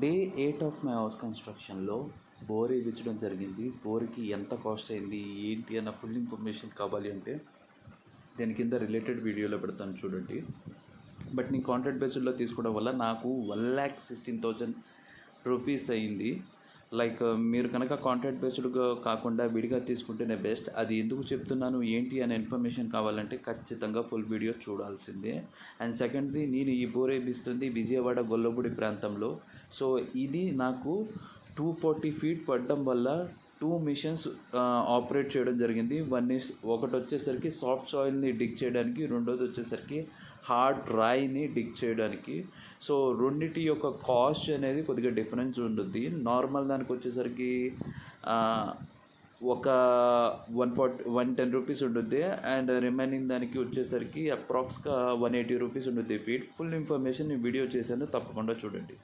Day 8 of my house కన్స్ట్రక్షన్లో bore వేయించడం జరిగింది. బోర్కి ఎంత కాస్ట్ అయింది ఏంటి అన్న ఫుల్ ఇన్ఫర్మేషన్ కావాలి అంటే దీని కింద రిలేటెడ్ వీడియోలో పెడతాను చూడండి. బట్ నేను కాంట్రాక్ట్ బేస్డ్లో తీసుకోవడం వల్ల నాకు 1,16,000 రూపీస్ అయింది. లైక్ మీరు కనుక కాంట్రాక్ట్ బేస్డ్గా కాకుండా విడిగా తీసుకుంటేనే బెస్ట్. అది ఎందుకు చెప్తున్నాను ఏంటి అనే ఇన్ఫర్మేషన్ కావాలంటే ఖచ్చితంగా ఫుల్ వీడియో చూడాల్సిందే. అండ్ సెకండ్ది, నేను ఈ బోర్ వేపిస్తుంది విజయవాడ గొల్లపూడి ప్రాంతంలో. సో ఇది నాకు 240 feet పడడం వల్ల 2 మిషన్స్ ఆపరేట్ చేయడం జరిగింది. ఒకటి వచ్చేసరికి సాఫ్ట్ సాయిల్ని డిగ్ చేయడానికి, రెండోది వచ్చేసరికి హార్డ్ రాయిని డిగ్ చేయడానికి. సో రెండింటి యొక్క కాస్ట్ అనేది కొద్దిగా డిఫరెన్స్ ఉంటుంది. నార్మల్ దానికి వచ్చేసరికి ఒక 110 రూపీస్ ఉంటుంది. అండ్ రిమైనింగ్ దానికి వచ్చేసరికి అప్రాక్స్గా 180 రూపీస్ ఉంటుంది ఫీట్. ఫుల్ ఇన్ఫర్మేషన్ ఈ వీడియో చేశాను, తప్పకుండా చూడండి.